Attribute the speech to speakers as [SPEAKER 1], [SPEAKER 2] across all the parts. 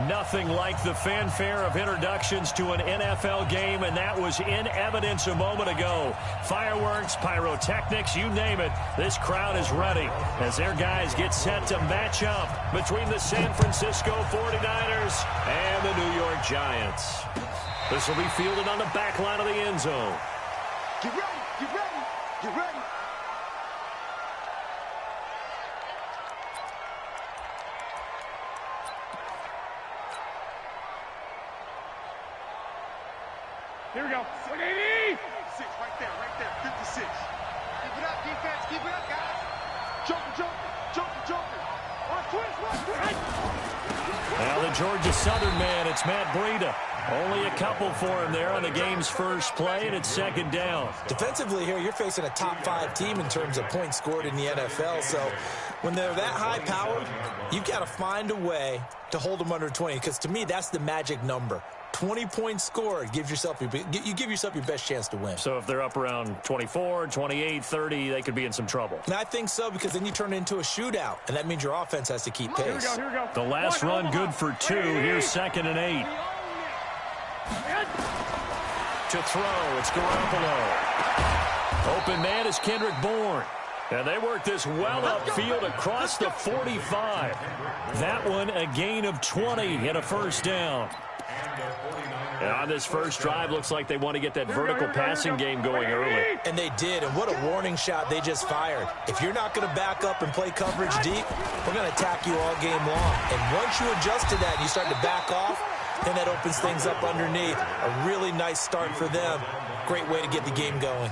[SPEAKER 1] Nothing like the fanfare of introductions to an NFL game, and that was in evidence a moment ago. Fireworks, pyrotechnics, you name it. This crowd is ready as their guys get set to match up between the San Francisco 49ers and the New York Giants. This will be fielded on the back line of the end zone.
[SPEAKER 2] Get ready, get ready, get ready.
[SPEAKER 3] Here we go. 180.
[SPEAKER 2] 6 right there, 56. Keep it up, defense. Keep it up, guys. Joker. Watch twist.
[SPEAKER 1] Now the Georgia Southern man, it's Matt Breida. Only a couple for him there on the game's first play, and it's second down.
[SPEAKER 4] Defensively here, you're facing a top 5 team in terms of points scored in the NFL. So when they're that high powered, you've got to find a way to hold them under 20, because to me, that's the magic number. 20 points scored, you give yourself your best chance to win.
[SPEAKER 1] So if they're up around 24, 28, 30, they could be in some trouble.
[SPEAKER 4] And I think so, because then you turn it into a shootout, and that means your offense has to keep pace.
[SPEAKER 3] Here we go.
[SPEAKER 1] The last run good for 2. Here's 2nd and 8. To throw, it's Garoppolo. Open man is Kendrick Bourne. And they work this well upfield across the 45. That one a gain of 20 and a first down. And on this first drive, looks like they want to get that vertical passing game going early.
[SPEAKER 4] And they did, and what a warning shot they just fired. If you're not going to back up and play coverage deep, we're going to attack you all game long. And once you adjust to that and you start to back off, then that opens things up underneath. A really nice start for them. Great way to get the game going.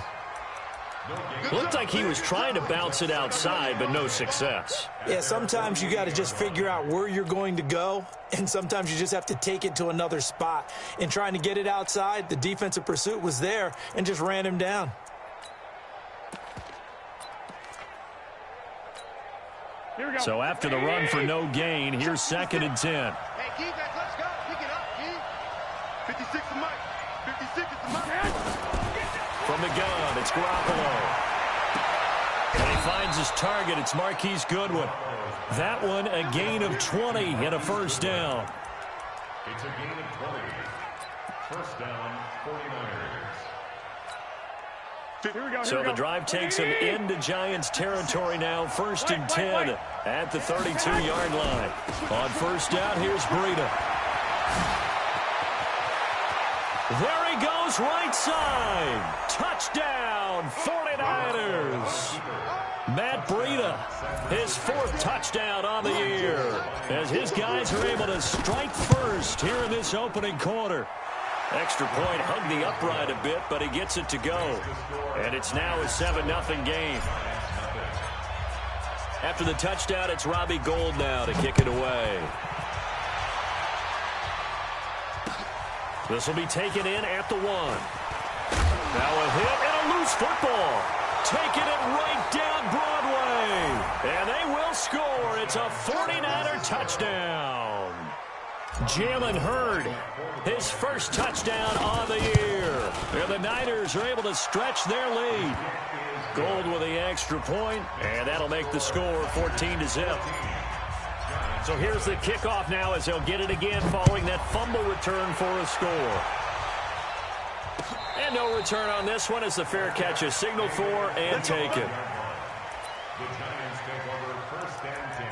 [SPEAKER 1] Looked like he was trying to bounce it outside, but no success.
[SPEAKER 4] Yeah, sometimes you got to just figure out where you're going to go, and sometimes you just have to take it to another spot. In trying to get it outside, the defensive pursuit was there and just ran him down.
[SPEAKER 3] Here we go.
[SPEAKER 1] So after the run for no gain, here's 2nd and 10.
[SPEAKER 2] Hey, defense, let's go. Pick it up, G. 56 is Mike. 56 is the Mike.
[SPEAKER 1] From the gun, it's Garoppolo. And he finds his target. It's Marquise Goodwin. That one a gain of 20 and a first down.
[SPEAKER 5] It's a gain of 20. First down, 49ers.
[SPEAKER 3] Here we go.
[SPEAKER 1] So the drive takes him into Giants territory now. 1st and 10 at the 32-yard line. On first down, here's Breida. There he goes, right side. Touchdown, 49ers. Matt Breida, his 4th touchdown on the year, as his guys are able to strike first here in this opening quarter. Extra point hugged the upright a bit, but he gets it to go. And it's now a 7-0 game. After the touchdown, it's Robbie Gould now to kick it away. This will be taken in at the 1. Now a hit and a loose football. Taking it right down Broadway. And they will score. It's a 49er touchdown. Jalen Hurd, his first touchdown on the year. And the Niners are able to stretch their lead. Gould with the extra point, and that'll make the score 14-0. So here's the kickoff now as they'll get it again following that fumble return for a score. And no return on this one as the fair catch is signaled for and taken.
[SPEAKER 5] The Giants take over 1st and 10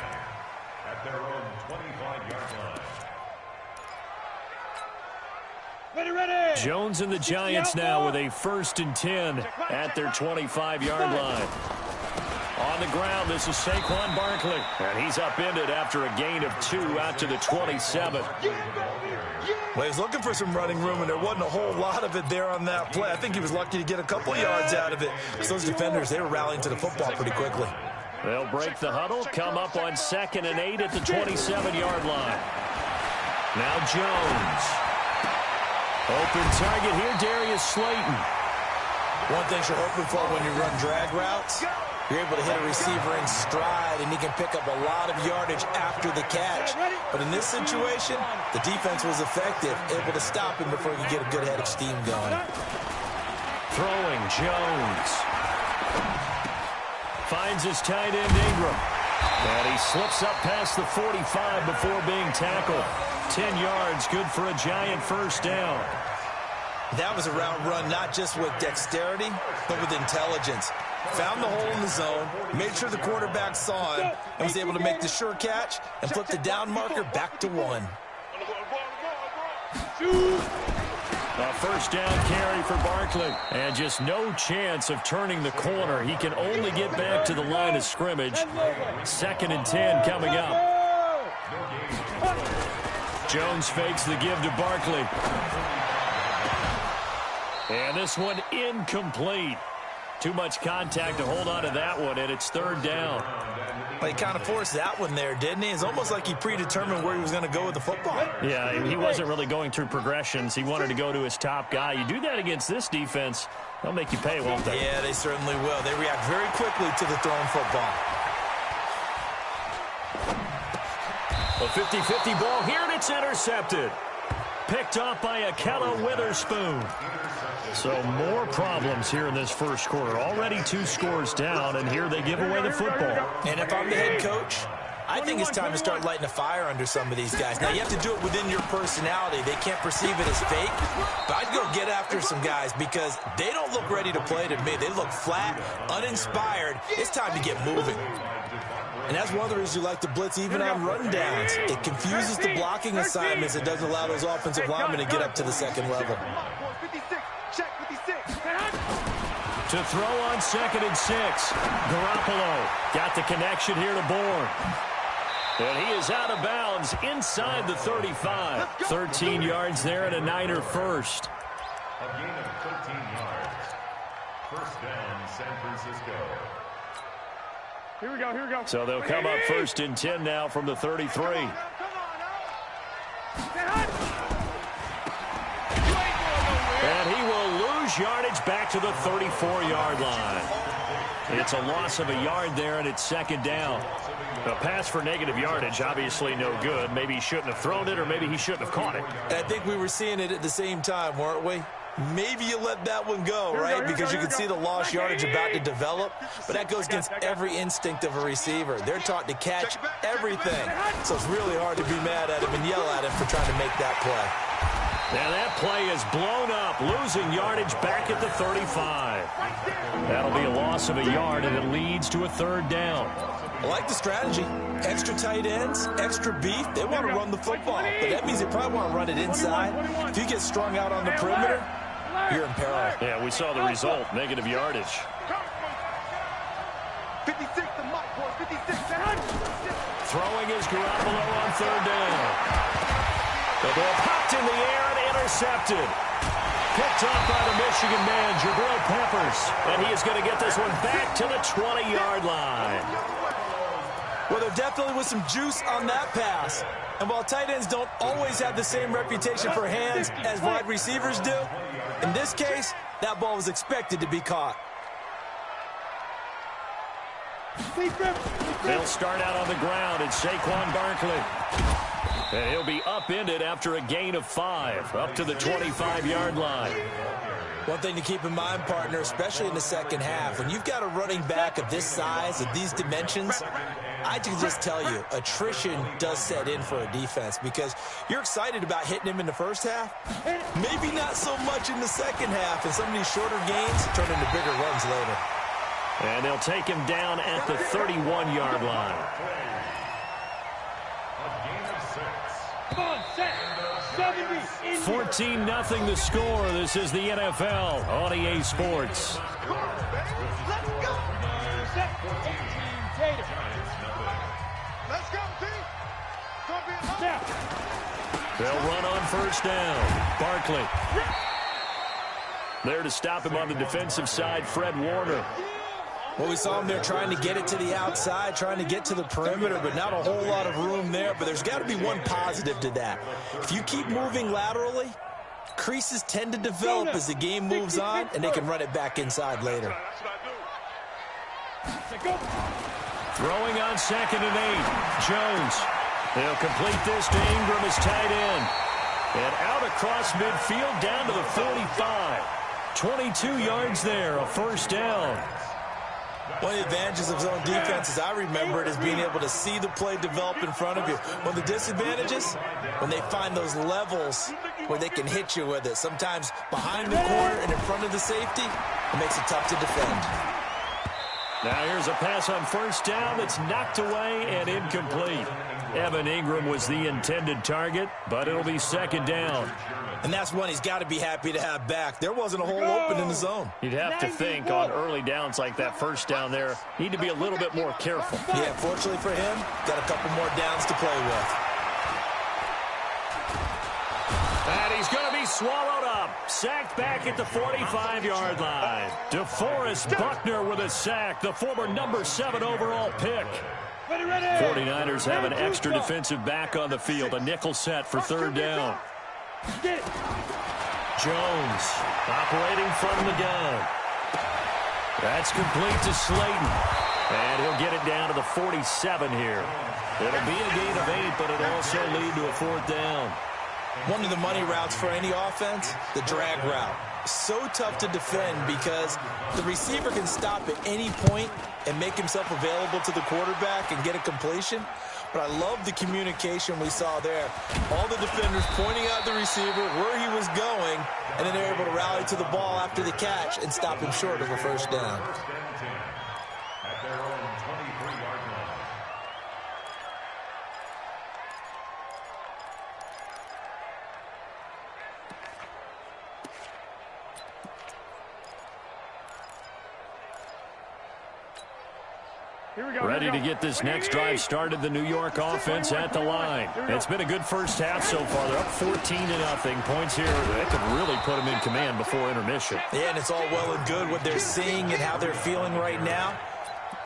[SPEAKER 5] at their own 25-yard line.
[SPEAKER 3] Ready.
[SPEAKER 1] Jones and the Giants now with a 1st and 10 at their 25-yard line. On the ground, this is Saquon Barkley. And he's upended after a gain of 2 out to the 27.
[SPEAKER 4] Well, he was looking for some running room, and there wasn't a whole lot of it there on that play. I think he was lucky to get a couple yards out of it. So those defenders, they were rallying to the football pretty quickly.
[SPEAKER 1] They'll break the huddle, come up on 2nd and 8 at the 27-yard line. Now Jones. Open target here, Darius Slayton.
[SPEAKER 4] One thing you're hoping for when you run drag routes, you're able to hit a receiver in stride, and he can pick up a lot of yardage after the catch. But in this situation, the defense was effective, able to stop him before he could get a good head of steam going.
[SPEAKER 1] Throwing, Jones. Finds his tight end, Ingram. And he slips up past the 45 before being tackled. 10 yards, good for a Giant first down.
[SPEAKER 4] That was a route run not just with dexterity, but with intelligence. Found the hole in the zone, made sure the quarterback saw him, and was able to make the sure catch and flip the down marker back to 1.
[SPEAKER 1] A first down carry for Barkley. And just no chance of turning the corner. He can only get back to the line of scrimmage. 2nd and 10 coming up. Jones fakes the give to Barkley. And this one incomplete. Too much contact to hold on to that one, and it's 3rd down.
[SPEAKER 4] Well, he kind of forced that one there, didn't he? It's almost like he predetermined where he was going to go with the football.
[SPEAKER 1] Yeah, he wasn't really going through progressions. He wanted to go to his top guy. You do that against this defense, they'll make you pay, won't they?
[SPEAKER 4] Yeah, they certainly will. They react very quickly to the thrown football.
[SPEAKER 1] A 50-50 ball here, and it's intercepted. Picked off by Akella Witherspoon. So more problems here in this first quarter. Already 2 scores down, and here they give away the football.
[SPEAKER 4] And if I'm the head coach, I think it's time to start lighting a fire under some of these guys. Now, you have to do it within your personality. They can't perceive it as fake. But I'd go get after some guys because they don't look ready to play to me. They look flat, uninspired. It's time to get moving. And that's one of the reasons you like to blitz even on run downs. It confuses the blocking assignments. It doesn't allow those offensive linemen to get up to the second level.
[SPEAKER 1] To throw on 2nd and 6. Garoppolo got the connection here to Bourne. And he is out of bounds inside the 35. 13 yards there and a Niner first.
[SPEAKER 5] A gain of 13 yards. First down, San Francisco.
[SPEAKER 3] Here we go.
[SPEAKER 1] So they'll come up 1st and 10 now from the 33. And he will lose yardage back to the 34-yard line. It's a loss of a yard there, and it's 2nd down. A pass for negative yardage, obviously no good. Maybe he shouldn't have thrown it, or maybe he shouldn't have caught it.
[SPEAKER 4] And I think we were seeing it at the same time, weren't we? Maybe you let that one go, right? Because you can see the lost yardage about to develop, but that goes against every instinct of a receiver. They're taught to catch everything, so it's really hard to be mad at him and yell at him for trying to make that play.
[SPEAKER 1] Now that play is blown up, losing yardage back at the 35. That'll be a loss of a yard, and it leads to a 3rd down.
[SPEAKER 4] I like the strategy. Extra tight ends, extra beef. They want to run the football, but that means they probably want to run it inside. If you get strung out on the perimeter, you're in peril.
[SPEAKER 1] Yeah, we saw the result, negative yardage.
[SPEAKER 2] 56 to Mike, boy, 56.
[SPEAKER 1] Throwing is Garoppolo on 3rd down. The ball popped in the air and intercepted. Picked up by the Michigan man, Jabril Peppers. And he is going to get this one back to the 20-yard line.
[SPEAKER 4] Well, there definitely was some juice on that pass. And while tight ends don't always have the same reputation for hands as wide receivers do, in this case, that ball was expected to be caught.
[SPEAKER 1] They'll start out on the ground. It's Saquon Barkley. And he'll be upended after a gain of 5, up to the 25-yard line.
[SPEAKER 4] One thing to keep in mind, partner, especially in the second half, when you've got a running back of this size, of these dimensions, I can just tell you, attrition does set in for a defense because you're excited about hitting him in the first half, maybe not so much in the second half, and some of these shorter gains turn into bigger runs later.
[SPEAKER 1] And they'll take him down at the 31-yard line. 14-0 the score. This is the NFL on EA Sports.
[SPEAKER 2] Let's go, team.
[SPEAKER 1] They'll run on 1st down. Barkley. There to stop him on the defensive side, Fred Warner.
[SPEAKER 4] Well, we saw him there trying to get it to the outside, trying to get to the perimeter, but not a whole lot of room there. But there's got to be one positive to that. If you keep moving laterally, creases tend to develop as the game moves on, and they can run it back inside later.
[SPEAKER 1] Throwing on 2nd and 8. Jones. They'll complete this to Ingram as tight end. And out across midfield down to the 45. 22 yards there, a 1st down.
[SPEAKER 4] One of the advantages of zone defense, as I remember it, is being able to see the play develop in front of you. One of the disadvantages, when they find those levels where they can hit you with it. Sometimes behind the corner and in front of the safety, it makes it tough to defend.
[SPEAKER 1] Now here's a pass on first down that's knocked away and incomplete. Evan Ingram was the intended target, but it'll be second down.
[SPEAKER 4] And that's one he's got to be happy to have back. There wasn't a hole open in the zone.
[SPEAKER 1] You'd have to think on early downs like that first down there, need to be a little bit more careful.
[SPEAKER 4] Yeah, fortunately for him, got a couple more downs to play with.
[SPEAKER 1] And he's going to be swallowed up. Sacked back at the 45-yard line. DeForest Buckner with a sack, the former number 7 overall pick. 49ers have an extra defensive back on the field, a nickel set for third down. Jones operating from the gun. That's complete to Slayton. And he'll get it down to the 47 here. It'll be a gain of 8, but it'll also lead to a fourth down.
[SPEAKER 4] One of the money routes for any offense, the drag route. So tough to defend because the receiver can stop at any point and make himself available to the quarterback and get a completion. But I love the communication we saw there. All the defenders pointing out the receiver, where he was going, and then they're able to rally to the ball after the catch and stop him short of a first down.
[SPEAKER 5] At their own 23-yard line.
[SPEAKER 3] Here we go.
[SPEAKER 1] Ready to get this next drive started, the New York offense at the line. It's been a good first half so far. They're up 14-0. Points here, they could really put them in command before intermission.
[SPEAKER 4] Yeah, and it's all well and good what they're seeing and how they're feeling right now.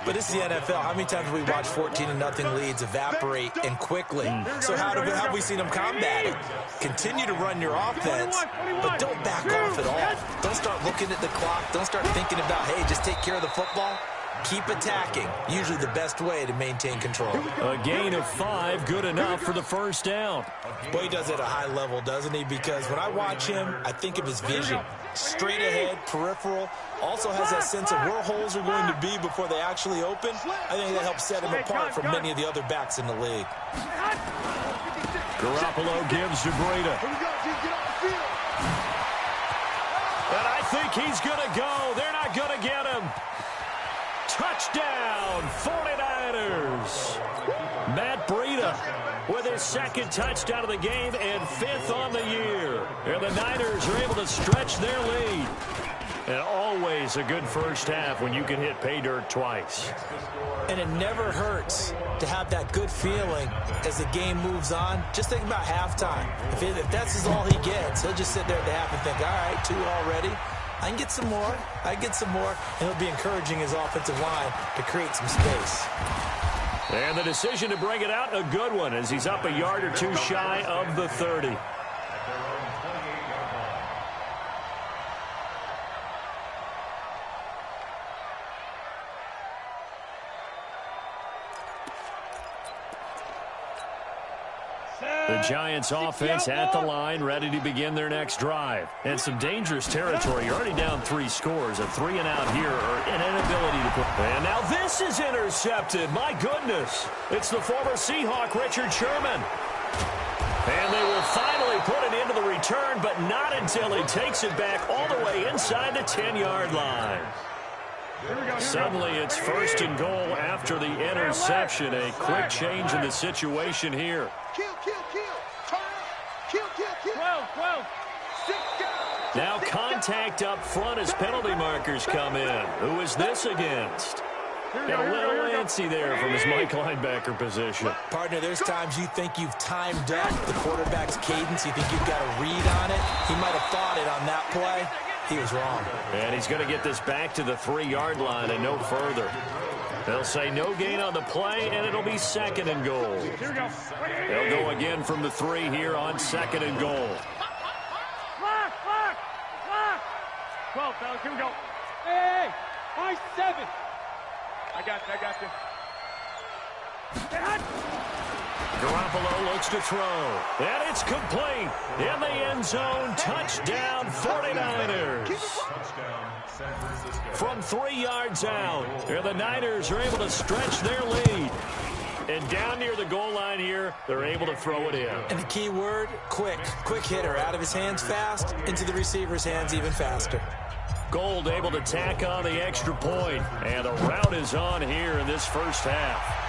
[SPEAKER 4] But it's the NFL. How many times have we watched 14-0 leads evaporate and quickly? So how have we seen them combat it? Continue to run your offense, but don't back off at all. Don't start looking at the clock. Don't start thinking about, hey, just take care of the football. Keep attacking. Usually the best way to maintain control.
[SPEAKER 1] A gain of 5, good enough for the first down.
[SPEAKER 4] Boy, he does it at a high level, doesn't he? Because when I watch him, I think of his vision. Straight ahead, peripheral. Also has that sense of where holes are going to be before they actually open. I think that helps set him apart from many of the other backs in the league.
[SPEAKER 1] Garoppolo gives to Breida. And I think he's going to go. They're not going to get him. Touchdown, 49ers. Matt Breida with his second touchdown of the game and 5th on the year. And the Niners are able to stretch their lead. And always a good first half when you can hit pay dirt twice.
[SPEAKER 4] And it never hurts to have that good feeling as the game moves on. Just think about halftime. If that's all he gets, he'll just sit there at the half and think, all right, 2 already. I can get some more. I can get some more. And he'll be encouraging his offensive line to create some space.
[SPEAKER 1] And the decision to bring it out, a good one, as he's up a yard or 2 shy of the 30. The Giants offense at the line, ready to begin their next drive. And some dangerous territory. You're already down 3 scores. A 3-and-out here, or an inability to put. And now this is intercepted. My goodness. It's the former Seahawk, Richard Sherman. And they will finally put it into the return, but not until he takes it back all the way inside the 10-yard line. Suddenly it's 1st and goal after the interception. A quick change in the situation here.
[SPEAKER 2] Kill, kill, kill. Turn. Kill, kill, kill. 12.
[SPEAKER 1] Now contact up front as penalty markers come in. Who is this against? Got a little antsy there from his Mike linebacker position.
[SPEAKER 4] Partner, there's times you think you've timed up the quarterback's cadence. You think you've got a read on it. He might have thought it on that play. He was wrong.
[SPEAKER 1] And he's going to get this back to the 3-yard line and no further. They'll say no gain on the play, and it'll be 2nd and goal. They'll go again from the 3 here on 2nd and goal.
[SPEAKER 3] Lock. 12, fellas, here we go. Hey, my 7. I got you.
[SPEAKER 1] Garoppolo looks to throw. And it's complete. In the end zone. Touchdown 49ers.
[SPEAKER 5] Touchdown, San Francisco.
[SPEAKER 1] From 3 yards out. Here the Niners are able to stretch their lead. And down near the goal line here, they're able to throw it in.
[SPEAKER 4] And the key word, quick. Quick hitter. Out of his hands fast, into the receiver's hands even faster.
[SPEAKER 1] Gold able to tack on the extra point. And the route is on here in this first half.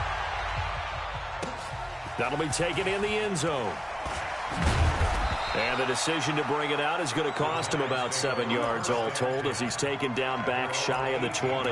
[SPEAKER 1] That'll be taken in the end zone. And the decision to bring it out is going to cost him about 7 yards all told as he's taken down back shy of the 20.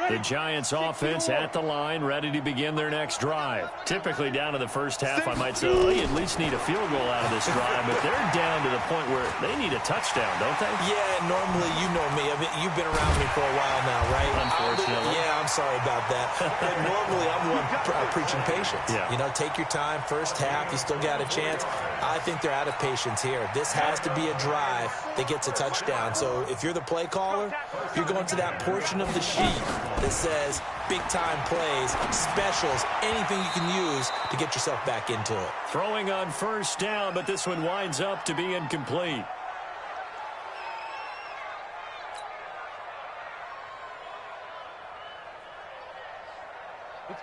[SPEAKER 1] The Giants offense at the line, ready to begin their next drive. Typically down to the first half, I might say, well, they at least need a field goal out of this drive, but they're down to the point where they need a touchdown, don't they?
[SPEAKER 4] Yeah, normally, you know me. I mean, you've been around me for a while now, right?
[SPEAKER 1] Unfortunately.
[SPEAKER 4] Yeah, I'm sorry about that. But normally, I'm the one preaching patience.
[SPEAKER 1] Yeah.
[SPEAKER 4] You know, take your time, first half, you still got a chance. I think they're out of patience here. This has to be a drive that gets a touchdown. So if you're the play caller, you're going to that portion of the sheet that says big-time plays, specials, anything you can use to get yourself back into it.
[SPEAKER 1] Throwing on first down, but this one winds up to be incomplete.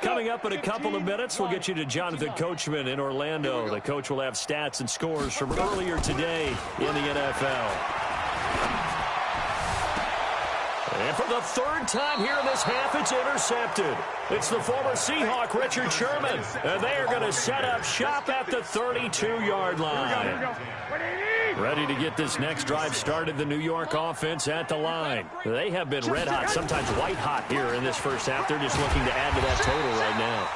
[SPEAKER 1] Coming up in a couple of minutes, we'll get you to Jonathan Coachman in Orlando. The coach will have stats and scores from earlier today in the NFL. And for the third time here in this half, it's intercepted. It's the former Seahawk, Richard Sherman. And they are going to set up shop at the 32-yard line. Ready to get this next drive started, the New York offense at the line. They have been red hot, sometimes white hot here in this first half. They're just looking to add to that total right now.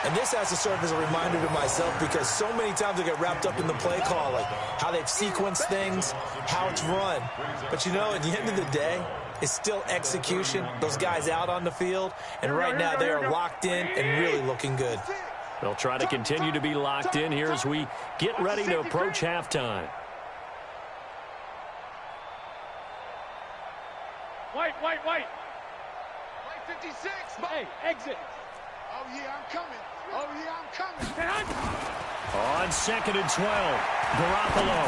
[SPEAKER 4] And this has to serve as a reminder to myself because so many times I get wrapped up in the play calling, how they've sequenced things, how it's run. But, you know, at the end of the day, it's still execution. Those guys out on the field, and right now they are locked in and really looking good.
[SPEAKER 1] They'll try to continue to be locked in here as we get ready to approach halftime.
[SPEAKER 3] White.
[SPEAKER 2] White 56.
[SPEAKER 3] Hey, exit.
[SPEAKER 2] Oh, yeah, I'm coming. Oh, yeah, I'm coming.
[SPEAKER 1] On 2nd and 12, Garoppolo.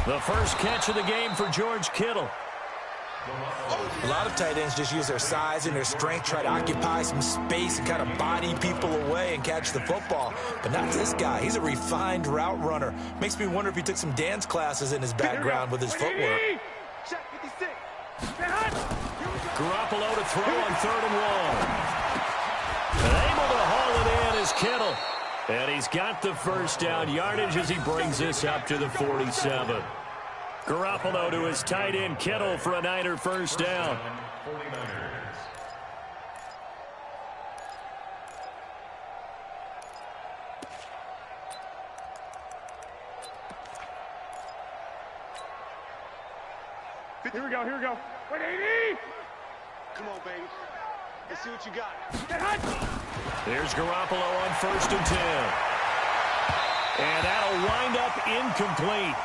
[SPEAKER 1] The first catch of the game for George Kittle.
[SPEAKER 4] A lot of tight ends just use their size and their strength, try to occupy some space and kind of body people away and catch the football. But not this guy. He's a refined route runner. Makes me wonder if he took some dance classes in his background with his footwork.
[SPEAKER 2] Check 56.
[SPEAKER 1] Garoppolo to throw on 3rd and 1. And able to haul it in is Kittle. And he's got the first down yardage as he brings this up to the 47. Garoppolo to his tight end Kittle for a Niner first down.
[SPEAKER 5] 49ers.
[SPEAKER 3] Here we go. 180.
[SPEAKER 2] Come on, baby. Let's see what you got.
[SPEAKER 1] There's Garoppolo on 1st and 10. And that'll wind up incomplete.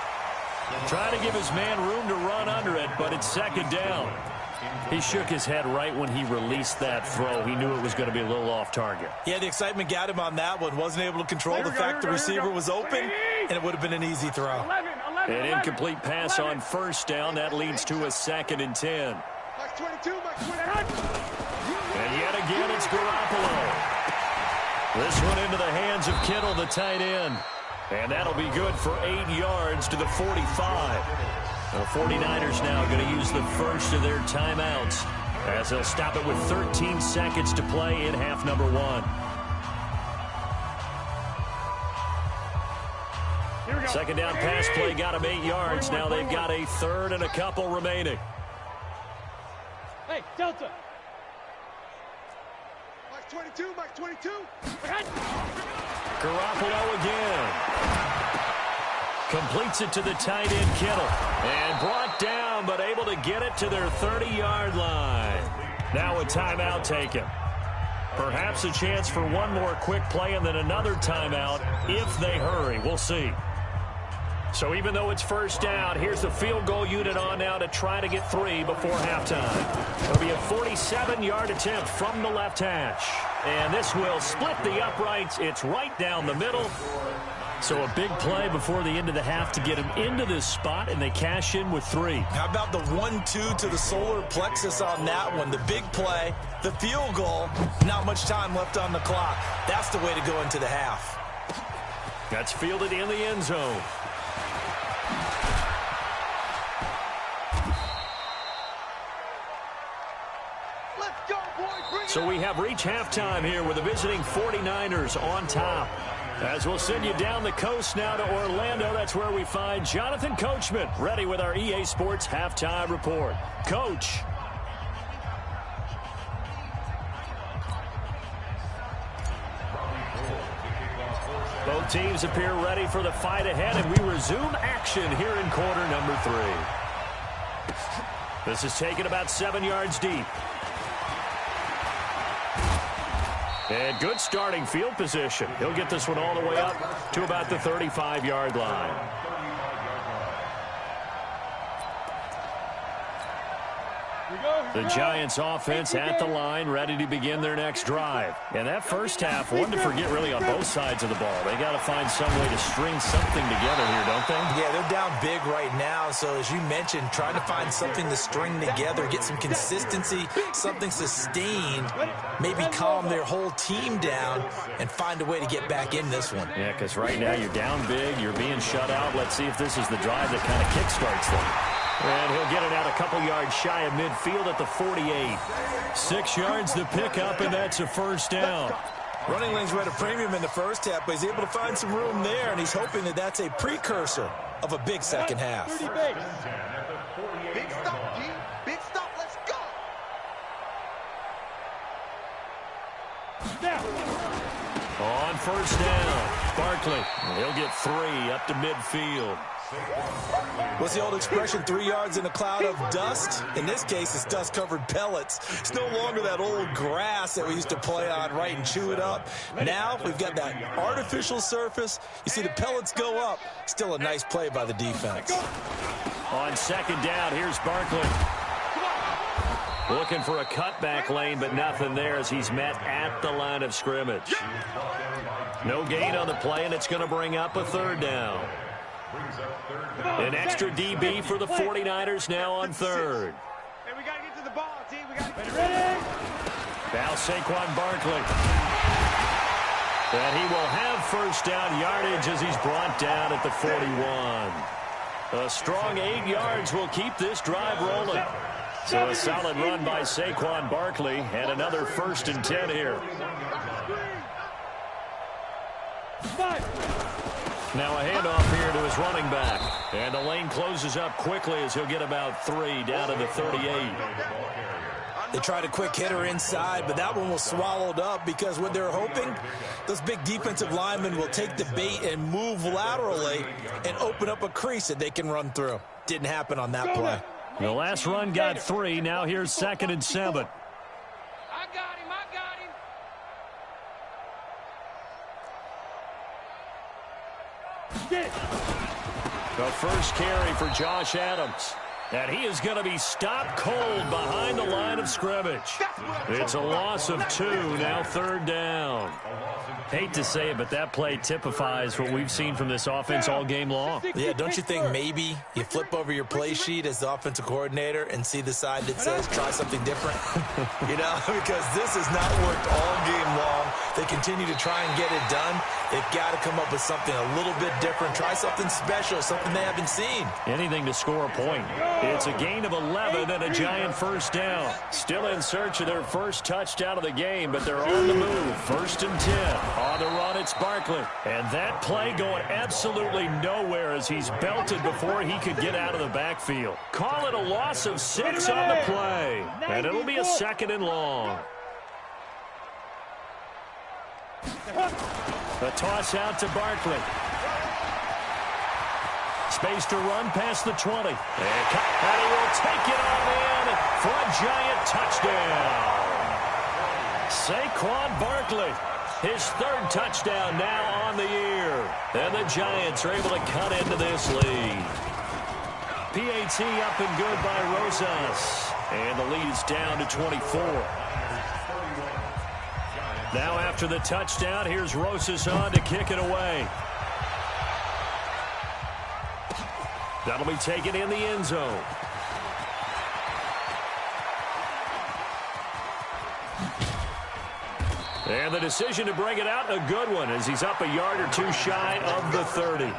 [SPEAKER 1] Trying to give his man room to run under it, but it's 2nd down. He shook his head right when he released that throw. He knew it was going to be a little off target.
[SPEAKER 4] Yeah, the excitement got him on that one. Wasn't able to control the fact the receiver was open, and it would have been an easy throw.
[SPEAKER 3] 11.
[SPEAKER 1] An incomplete pass on 1st down. That leads to a 2nd and 10.
[SPEAKER 2] Max 22, Max 20.
[SPEAKER 1] And yet again, it's Garoppolo. This one into the hands of Kittle, the tight end. And that'll be good for 8 yards to the 45. The 49ers now going to use the first of their timeouts as they'll stop it with 13 seconds to play in half number 1. Second down pass play got them 8 yards. Now they've got a 3rd and a couple remaining.
[SPEAKER 3] Hey, Delta.
[SPEAKER 2] Max 22, Max 22.
[SPEAKER 1] Garoppolo again. Completes it to the tight end Kittle. And brought down, but able to get it to their 30-yard line. Now a timeout taken. Perhaps a chance for one more quick play and then another timeout if they hurry. We'll see. So even though it's first down, here's the field goal unit on now to try to get 3 before halftime. It'll be a 47-yard attempt from the left hash. And this will split the uprights. It's right down the middle. So a big play before the end of the half to get him into this spot, and they cash in with 3.
[SPEAKER 4] How about the 1-2 to the solar plexus on that one? The big play, the field goal, not much time left on the clock. That's the way to go into the half.
[SPEAKER 1] That's fielded in the end zone. So we have reached halftime here with the visiting 49ers on top. As we'll send you down the coast now to Orlando, that's where we find Jonathan Coachman, ready with our EA Sports halftime report. Coach. Both teams appear ready for the fight ahead, and we resume action here in quarter number 3. This is taken about 7 yards deep. And good starting field position. He'll get this one all the way up to about the 35-yard line. The Giants offense at the line, ready to begin their next drive. And that first half, one to forget really on both sides of the ball. They got to find some way to string something together here, don't they?
[SPEAKER 4] Yeah, they're down big right now. So as you mentioned, trying to find something to string together, get some consistency, something sustained, maybe calm their whole team down and find a way to get back in this one.
[SPEAKER 1] Yeah, because right now you're down big, you're being shut out. Let's see if this is the drive that kind of kickstarts them. And he'll get it out a couple yards shy of midfield at the 48. 6 yards the pickup, and that's a first down.
[SPEAKER 4] Running lanes were at a premium in the first half, but he's able to find some room there, and he's hoping that that's a precursor of a big second half.
[SPEAKER 2] Big stop, G. Big stop. Let's go.
[SPEAKER 1] On first down, Barkley. He'll get 3 up to midfield.
[SPEAKER 4] What's the old expression, 3 yards in a cloud of dust? In this case, it's dust-covered pellets. It's no longer that old grass that we used to play on, right, and chew it up. Now we've got that artificial surface. You see the pellets go up. Still a nice play by the defense.
[SPEAKER 1] On second down, here's Barkley. Looking for a cutback lane, but nothing there as he's met at the line of scrimmage. No gain on the play, and it's going to bring up a third down. An extra DB for the 49ers now on third.
[SPEAKER 2] Hey, we got to get to the ball, team. We got to get
[SPEAKER 3] Ready?
[SPEAKER 1] Now Saquon Barkley. And he will have first down yardage as he's brought down at the 41. A strong 8 yards will keep this drive rolling. So a solid run by Saquon Barkley and another 1st and 10 here. Now a handoff here to his running back. And the lane closes up quickly as he'll get about 3 down to the 38.
[SPEAKER 4] They tried a quick hitter inside, but that one was swallowed up because what they're hoping, those big defensive linemen will take the bait and move laterally and open up a crease that they can run through. Didn't happen on that play.
[SPEAKER 1] The last run got 3. Now here's 2nd and 7.
[SPEAKER 2] I got him. I got him.
[SPEAKER 1] The first carry for Josh Adams. And he is going to be stopped cold behind the line of scrimmage. It's a loss of 2, now 3rd down. Hate to say it, but that play typifies what we've seen from this offense all game long.
[SPEAKER 4] Yeah, don't you think maybe you flip over your play sheet as the offensive coordinator and see the side that says try something different? You know, because this has not worked all game long. They continue to try and get it done. They've got to come up with something a little bit different. Try something special, something they haven't seen.
[SPEAKER 1] Anything to score a point. It's a gain of 11 and a giant first down. Still in search of their first touchdown of the game, but they're on the move. 1st and 10. On the run, it's Barkley. And that play going absolutely nowhere as he's belted before he could get out of the backfield. Call it a loss of 6 on the play. And it'll be a 2nd and long. The toss out to Barkley. Space to run past the 20. And he will take it on in for a giant touchdown. Saquon Barkley. His third touchdown now on the year. And the Giants are able to cut into this lead. PAT up and good by Rosas. And the lead's down to 24. Now after the touchdown, here's Rosas on to kick it away. That'll be taken in the end zone. And the decision to bring it out, a good one, as he's up a yard or two shy of the 30.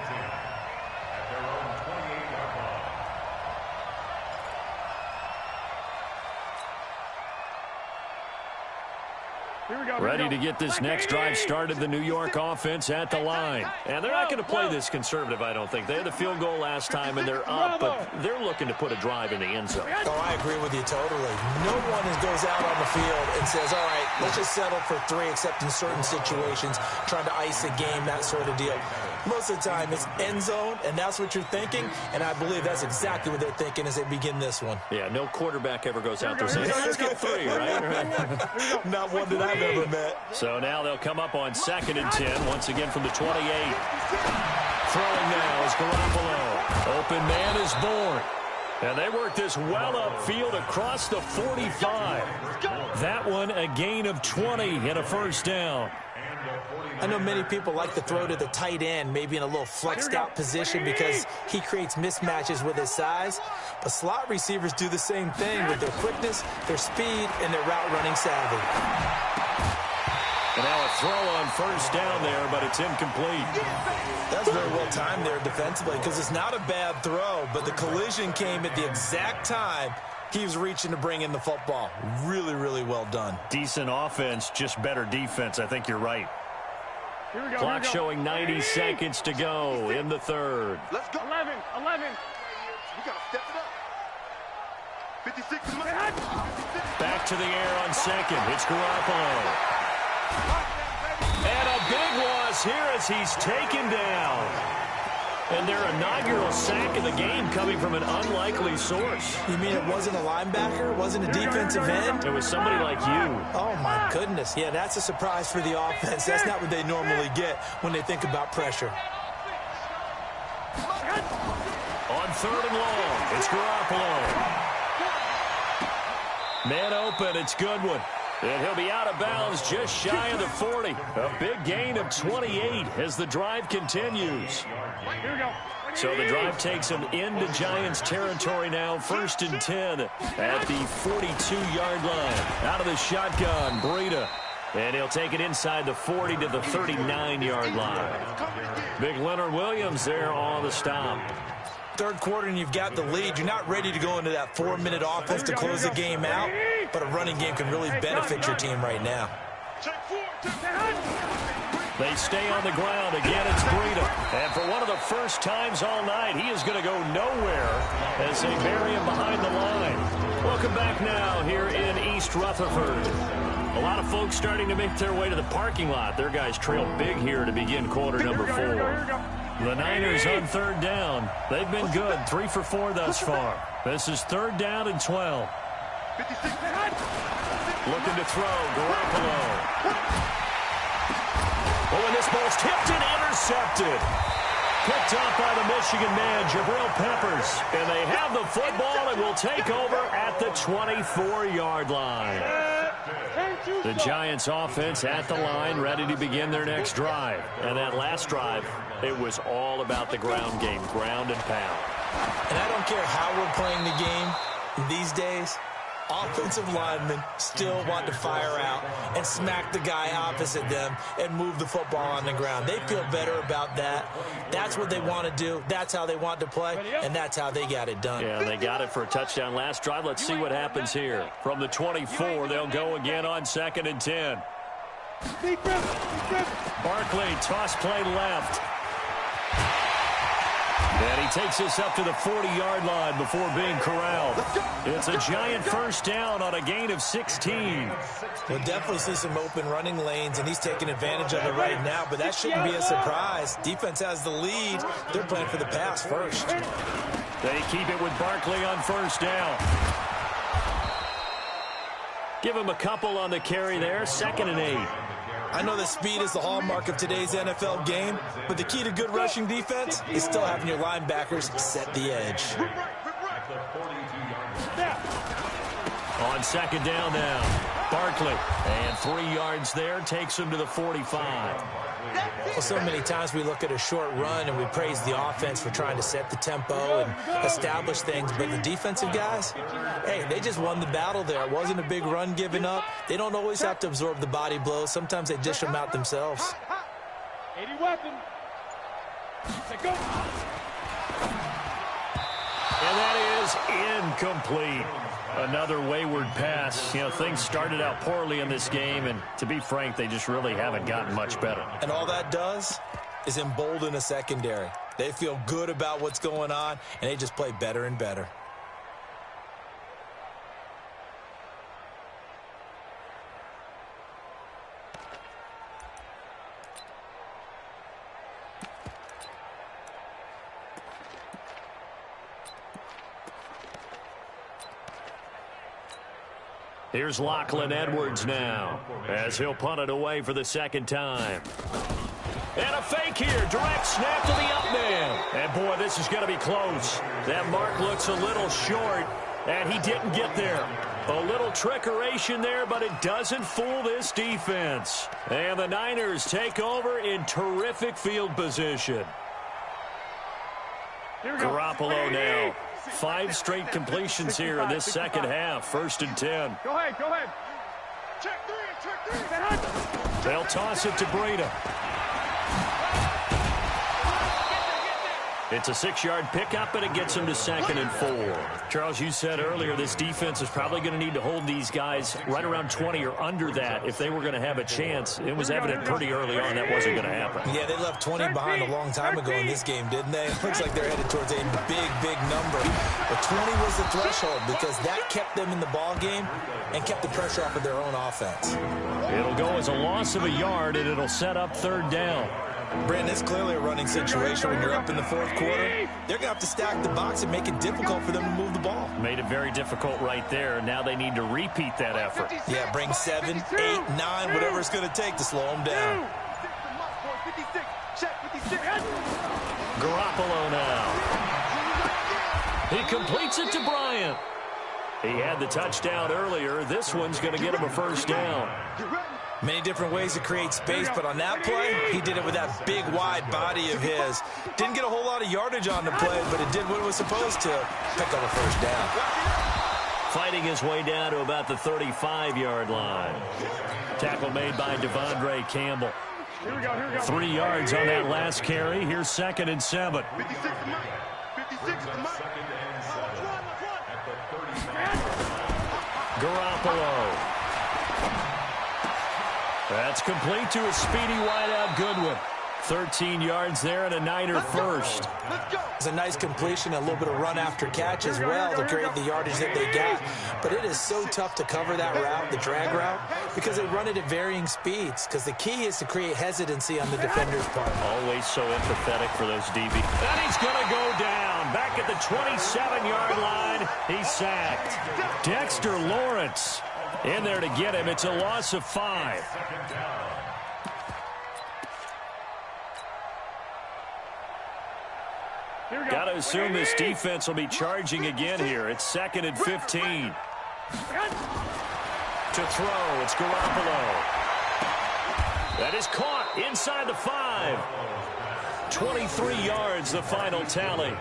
[SPEAKER 1] Ready to get this next drive started, the New York offense at the line. And they're not going to play this conservative, I don't think. They had the field goal last time, and they're up, but they're looking to put a drive in the end zone.
[SPEAKER 4] Oh, I agree with you totally. No one goes out on the field and says, all right, let's just settle for 3, except in certain situations, trying to ice a game, that sort of deal. Most of the time, it's end zone, and that's what you're thinking, and I believe that's exactly what they're thinking as they begin this one.
[SPEAKER 1] Yeah, no quarterback ever goes out there saying, let's get 3, right?
[SPEAKER 4] Not one that I've ever met.
[SPEAKER 1] So now they'll come up on 2nd and 10, once again from the 28. Throwing now is Garoppolo. Open man is born. And they work this well upfield across the 45. That one a gain of 20 and a first down.
[SPEAKER 4] I know many people like to throw to the tight end, maybe in a little flexed out position because he creates mismatches with his size. But slot receivers do the same thing with their quickness, their speed, and their route running savvy.
[SPEAKER 1] And now a throw on first down there, but it's incomplete.
[SPEAKER 4] That's very well timed there defensively because it's not a bad throw, but the collision came at the exact time he was reaching to bring in the football. Really, really well done.
[SPEAKER 1] Decent offense, just better defense. I think you're right. Clock showing 90 seconds to go in the third.
[SPEAKER 2] Let's go.
[SPEAKER 3] 11.
[SPEAKER 2] We got to step it up. 56.
[SPEAKER 1] Back to the air on second. It's Garoppolo. And a big loss here as he's taken down. And their inaugural sack of the game coming from an unlikely source.
[SPEAKER 4] You mean it wasn't a linebacker? It wasn't a defensive end?
[SPEAKER 1] It was somebody like you.
[SPEAKER 4] Oh, my goodness. Yeah, that's a surprise for the offense. That's not what they normally get when they think about pressure.
[SPEAKER 1] On 3rd and long, it's Garoppolo. Man open, it's Goodwin. And he'll be out of bounds just shy of the 40. A big gain of 28 as the drive continues.
[SPEAKER 3] Here we go.
[SPEAKER 1] So the drive takes him into Giants territory now. 1st and 10 at the 42-yard line. Out of the shotgun, Breida. And he'll take it inside the 40 to the 39-yard line. Big Leonard Williams there on the stop.
[SPEAKER 4] Third quarter and you've got the lead. You're not ready to go into that 4-minute offense to close the game out, but a running game can really benefit your team right now.
[SPEAKER 1] They stay on the ground. Again, it's Breida. And for one of the first times all night, he is going to go nowhere as they bury him behind the line. Welcome back now here in East Rutherford. A lot of folks starting to make their way to the parking lot. Their guys trail big here to begin quarter number 4. The Niners on 3rd down. They've been good, 3 for 4 thus far. This is 3rd down and 12. Looking to throw, Garoppolo. Oh, and this ball's tipped and intercepted. Picked up by the Michigan man, Jabril Peppers. And they have the football and will take over at the 24-yard line. The Giants offense at the line, ready to begin their next drive. And that last drive, it was all about the ground game, ground and pound.
[SPEAKER 4] And I don't care how we're playing the game these days, offensive linemen still want to fire out and smack the guy opposite them and move the football on the ground. They feel better about that. That's what they want to do. That's how they want to play, and that's how they got it done.
[SPEAKER 1] Yeah, they got it for a touchdown last drive. Let's see what happens here. From the 24, they'll go again on 2nd and 10. Barkley, toss play left. And he takes this up to the 40-yard line before being corralled. It's a Giant first down on a gain of 16.
[SPEAKER 4] We'll definitely see some open running lanes, and he's taking advantage of it right now, but that shouldn't be a surprise. Defense has the lead. They're playing for the pass first.
[SPEAKER 1] They keep it with Barkley on first down. Give him a couple on the carry there, 2nd and 8.
[SPEAKER 4] I know that speed is the hallmark of today's NFL game, but the key to good rushing defense is still having your linebackers set the edge.
[SPEAKER 1] On second down now, Barkley. And 3 yards there takes him to the 45.
[SPEAKER 4] Well, so many times we look at a short run and we praise the offense for trying to set the tempo and establish things, but the defensive guys, hey, they just won the battle there. It wasn't a big run given up. They don't always have to absorb the body blows. Sometimes they dish them out themselves.
[SPEAKER 3] 80 weapon. Go.
[SPEAKER 1] And that is incomplete. Another wayward pass. You know, things started out poorly in this game, and to be frank, they just really haven't gotten much better.
[SPEAKER 4] And all that does is embolden a secondary. They feel good about what's going on, and they just play better and better.
[SPEAKER 1] Here's Lachlan Edwards now as he'll punt it away for the second time. And a fake here. Direct snap to the up man. And, boy, this is going to be close. That mark looks a little short, and he didn't get there. A little trickeration there, but it doesn't fool this defense. And the Niners take over in terrific field position. Garoppolo now. 5 straight completions here in this second half. 1st and 10.
[SPEAKER 3] Go ahead, go ahead.
[SPEAKER 2] Check 3.
[SPEAKER 1] They'll toss it to Breida. It's a 6-yard pickup, and it gets him to 2nd and 4. Charles, you said earlier this defense is probably going to need to hold these guys right around 20 or under that if they were going to have a chance. It was evident pretty early on that wasn't going to happen.
[SPEAKER 4] Yeah, they left 20 behind a long time ago in this game, didn't they? It looks like they're headed towards a big, big number. But 20 was the threshold because that kept them in the ball game and kept the pressure off of their own offense.
[SPEAKER 1] It'll go as a loss of a yard, and it'll set up 3rd down.
[SPEAKER 4] Brandon, it's clearly a running situation when you're up in the 4th quarter. They're going to have to stack the box and make it difficult for them to move the ball.
[SPEAKER 1] Made it very difficult right there. Now they need to repeat that effort.
[SPEAKER 4] Yeah, bring 7, 8, 9, whatever it's going to take to slow them down.
[SPEAKER 1] Garoppolo now. He completes it to Bryant. He had the touchdown earlier. This one's going to get him a 1st down.
[SPEAKER 4] Many different ways to create space, but on that play, he did it with that big, wide body of his. Didn't get a whole lot of yardage on the play, but it did what it was supposed to, pick up a 1st down.
[SPEAKER 1] Fighting his way down to about the 35-yard line. Tackle made by Devondre Campbell. 3 yards on that last carry. Here's 2nd and 7.
[SPEAKER 2] 56 to Mike. 56 to Mike.
[SPEAKER 1] Garoppolo. That's complete to a speedy wideout Goodwin. 13 yards there and a Niner 1st.
[SPEAKER 4] It's a nice completion, a little bit of run after catch as well to create the yardage that they got. But it is so tough to cover that route, the drag route, because they run it at varying speeds. Because the key is to create hesitancy on the defender's part.
[SPEAKER 1] Always so empathetic for those DB. And he's going to go down. Back at the 27-yard line, he's sacked. Dexter Lawrence in there to get him. It's a loss of 5. Got to assume this defense will be charging again here. It's 2nd and 15. To throw, it's Garoppolo. That is caught inside the 5. 23 yards, the final tally.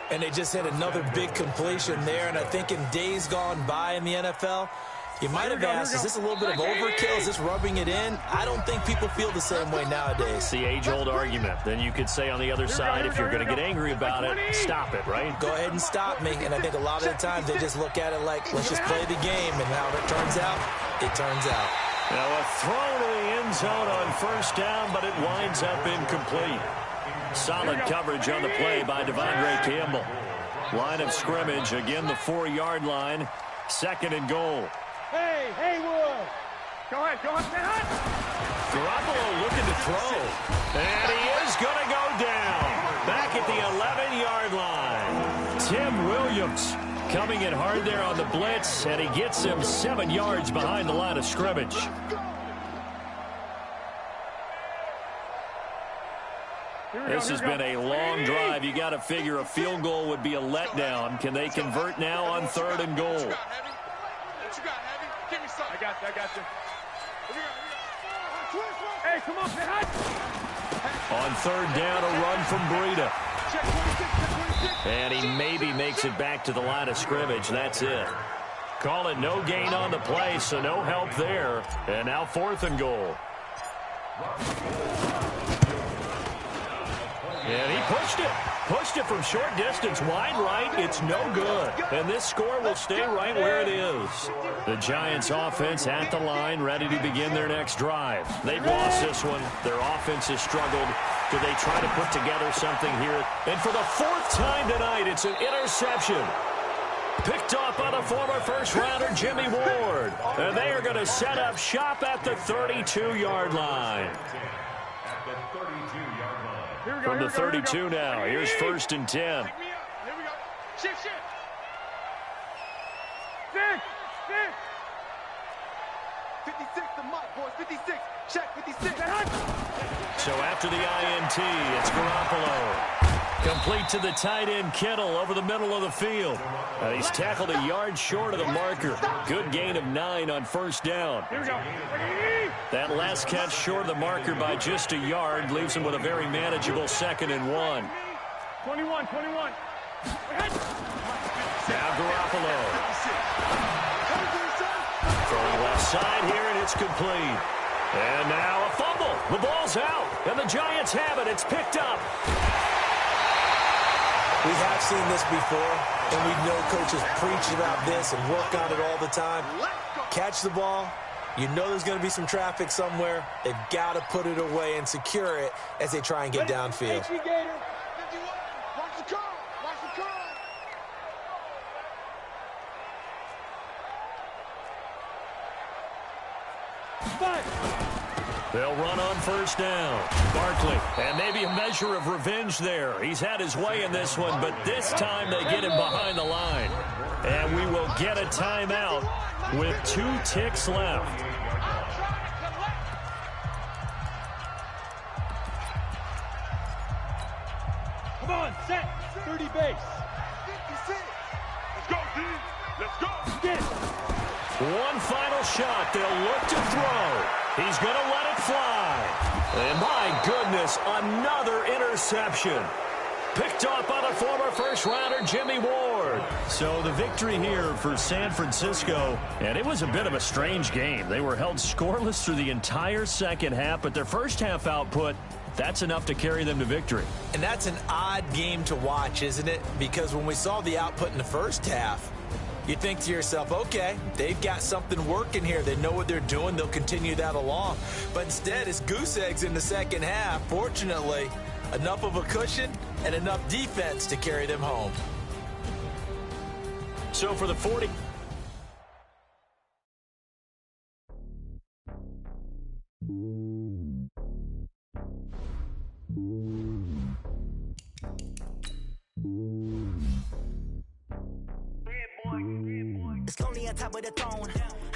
[SPEAKER 4] And they just had another big completion there, and I think in days gone by in the NFL, you might have asked, is this a little bit of overkill? Is this rubbing it in? I don't think people feel the same way nowadays.
[SPEAKER 1] It's the age-old argument. Then you could say on the other side, if you're going to get angry about it, stop it, right?
[SPEAKER 4] Go ahead and stop me. And I think a lot of the times they just look at it like, let's just play the game. And how it turns out, it turns out.
[SPEAKER 1] Now a throw to the end zone on 1st down, but it winds up incomplete. Solid coverage on the play by Devondre Campbell. Line of scrimmage, again the 4-yard line. 2nd and goal.
[SPEAKER 3] Hey, Haywood. Go ahead, go ahead.
[SPEAKER 1] Garoppolo looking to throw. And he is going to go down. Back at the 11-yard line. Tim Williams coming in hard there on the blitz, and he gets him 7 yards behind the line of scrimmage. This has been a long drive. You got to figure a field goal would be a letdown. Can they convert now on 3rd and goal?
[SPEAKER 2] What you got, Heavy? Give me something.
[SPEAKER 3] I got you. Hey, come on, man.
[SPEAKER 1] On 3rd down, a run from Breida.
[SPEAKER 2] Check 26, 26.
[SPEAKER 1] And he maybe makes it back to the line of scrimmage. That's it. Call it no gain on the play, so no help there. And now 4th and goal. And he pushed it from short distance, wide right. It's no good. And this score will stay right where it is. The Giants offense at the line, ready to begin their next drive. They've lost this one. Their offense has struggled. Do they try to put together something here? And for the 4th time tonight, it's an interception. Picked off by the former first-rounder Jimmy Ward. And they are going to set up shop at the 32-yard line. From the 32 now, here's 1st and 10.
[SPEAKER 2] Here we go. Shift. 56, the mic, boys. 56. Check 56.
[SPEAKER 1] So after the INT, it's Garoppolo. Complete to the tight end, Kittle, over the middle of the field. He's tackled a yard short of the marker. Good gain of 9 on 1st down.
[SPEAKER 3] Here we go.
[SPEAKER 1] That last catch short of the marker by just a yard leaves him with a very manageable 2nd and 1.
[SPEAKER 3] 21.
[SPEAKER 1] Now Garoppolo. Throwing left side here, and it's complete. And now a fumble. The ball's out, and the Giants have it. It's picked up.
[SPEAKER 4] We have seen this before, and we know coaches preach about this and work on it all the time. Catch the ball. You know there's going to be some traffic somewhere. They've got to put it away and secure it as they try and get downfield.
[SPEAKER 2] Watch the curl. Watch the curl.
[SPEAKER 1] They'll run on 1st down. Barkley, and maybe a measure of revenge there. He's had his way in this one, but this time they get him behind the line. And we will get a timeout with 2 ticks left.
[SPEAKER 3] Come on, set. 30 base.
[SPEAKER 2] 56. Let's go, D. Let's go.
[SPEAKER 3] Get it.
[SPEAKER 1] One final shot. They'll look to throw. He's going to let it fly. And my goodness, another interception. Picked off by the former first-rounder Jimmy Ward. So the victory here for San Francisco, and it was a bit of a strange game. They were held scoreless through the entire second half, but their first half output, that's enough to carry them to victory.
[SPEAKER 4] And that's an odd game to watch, isn't it? Because when we saw the output in the first half, you think to yourself, okay, they've got something working here. They know what they're doing. They'll continue that along. But instead, it's goose eggs in the second half. Fortunately, enough of a cushion and enough defense to carry them home.
[SPEAKER 1] So for the 40...
[SPEAKER 6] It's lonely on top of the throne.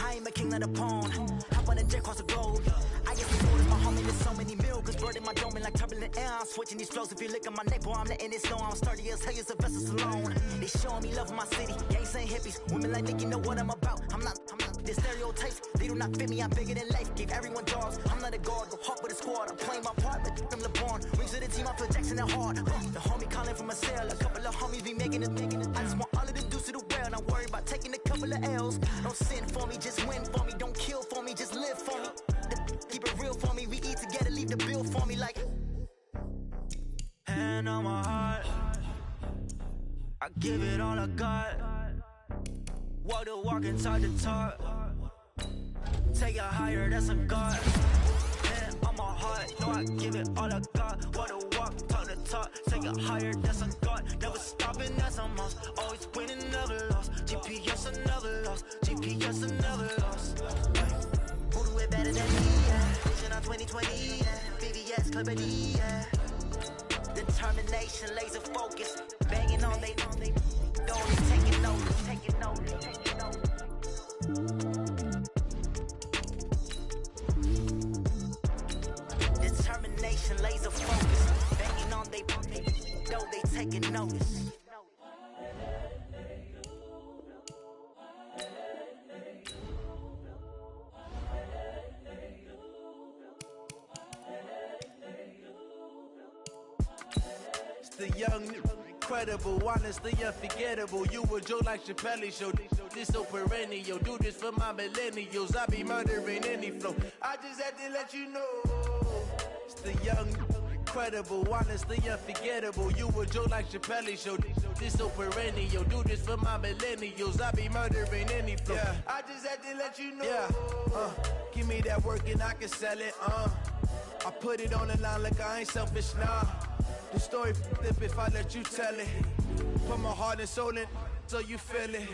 [SPEAKER 6] I ain't a king of the pawn. Hop on a jet across the globe. I get some my homie, there's so many milkers. Bird in my dome like turbulent air. I'm switching these flows. If you look at my neck, boy, I'm letting it snow. I'm sturdy as hell, it's a vessel alone. They showing me love in my city. Gangs ain't hippies. Women like Nicky know what I'm about. I'm not the stereotypes. They do not fit me. I'm bigger than life. Gave everyone dogs. I'm not a guard. Go hawk with a squad. I'm playing my part, but them LeBron. Rings to the team, I feel Jackson and hard. The homie calling from a cell. A couple of homies be making it. I just want all of them dudes to do well. Not worry about taking a couple of L's. Don't sin for me, just win for me. Don't kill for me, just live for me. Keep it real for me. We eat together, leave the bill for me like. Hand on my heart, I give it all I got. Walk the walk and talk the talk. Take it higher, that's a God. Hand on my heart, know I give it all I got. Walk the walk, talk the talk. Take it higher, that's a God. Never stopping, that's a must. Always winning, never lost. GPS, I never lost. GPS, I never lost. Who do it better than me? Yeah. Vision on 2020, yeah. VVS, Clippity, yeah. Determination, laser focus. Banging on they only taking notice, taking notice, taking notice. Determination, laser focus. Banging on taking notice.
[SPEAKER 7] The young, incredible, honestly unforgettable. You a joke like Chappelle Show. This so perennial. Do this for my millennials. I be murdering any flow. I just had to let you know. It's the young, incredible, honestly unforgettable. You a joke like Chappelle Show. This so perennial. Do this for my millennials. I be murdering any flow. Yeah. I just had to let you know. Yeah. Give me that work and I can sell it. I put it on the line like I ain't selfish, nah. The story flip if I let you tell it. Put my heart and soul in so you feel it.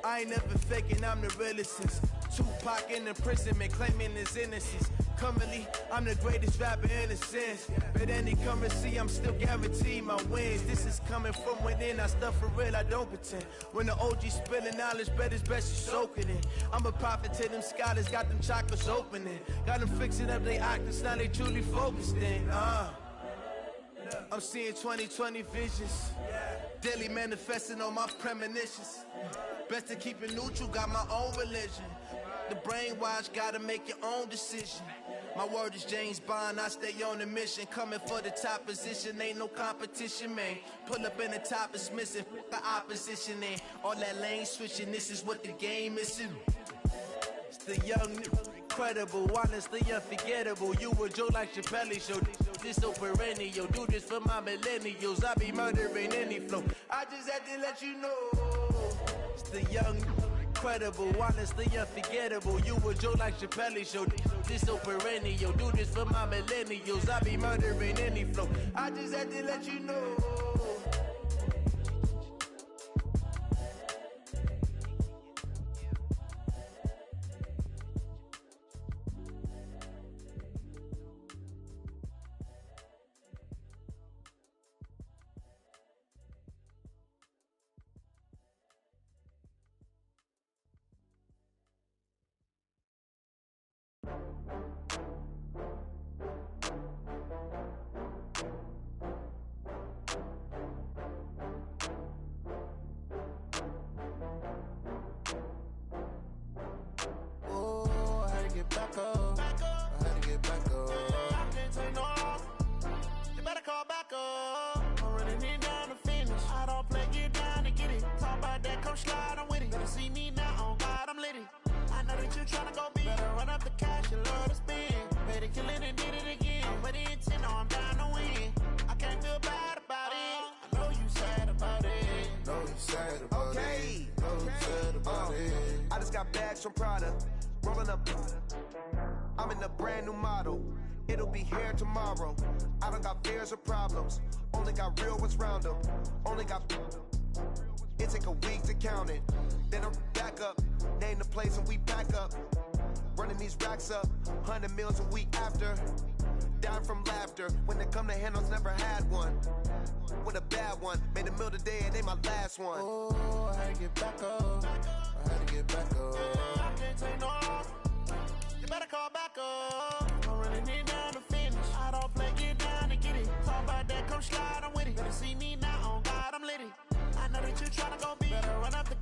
[SPEAKER 7] I ain't never faking, I'm the realest since Tupac in imprisonment, claiming his innocence. Currently, I'm the greatest rapper in a sense. But any currency, I'm still guaranteed my wins. This is coming from within, I stuff for real, I don't pretend. When the OG spilling knowledge, bet it's best you soak it in. I'm a prophet to them scholars, got them chakras opening. Got them fixing up their octaves, now they truly focused in. I'm seeing 2020 visions, daily manifesting on my premonitions. Best to keep it neutral, got my own religion. The brainwash, gotta make your own decision. My word is James Bond, I stay on a mission. Coming for the top position, ain't no competition, man. Pull up in the top, it's missing, the opposition, and all that lane switching, this is what the game is. It's the young, incredible, honestly unforgettable. You a joke like Chappelle Show. This so perennial. Do this for my millennials. I be murdering any flow. I just had to let you know. It's the young, incredible, honestly unforgettable. You a joke like Chappelle Show. This so perennial. Do this for my millennials. I be murdering any flow. I just had to let you know.
[SPEAKER 8] Back up. I had to get back up. I can't take no loss. You better call back up. I'm running it down to finish. I don't play, get down to get it. Talk about that, come slide, I'm with it. Better see me now, on God, I'm lit it. I know that you tryna go big. Better run up the cash, you love to spend. Better kill it and did it again. I'm with the intent, no, I'm down to win. I can't feel bad about it. I know you sad about it.
[SPEAKER 9] Know you sad about it. Know you sad about it. I just got bags from Prada. Rolling up, I'm in a brand new model. It'll be here tomorrow. I don't got fears or problems. Only got real ones round them. Only got. It take a week to count it. Then I'm back up. Name the place and we pack up. Running these racks up. 100 meals a week after. Down from laughter. When they come to handles, never had one. With a bad one. Made a meal today and they my last one.
[SPEAKER 8] Oh, I had to get back up. I had to get back up. I can't take no loss. You better call back up. I'm running it down to finish. I don't play, get down to get it. Talk about that, come slide, I'm with it. Better see me now, on God, I'm lit it. I know that you tryna go big. Better run up the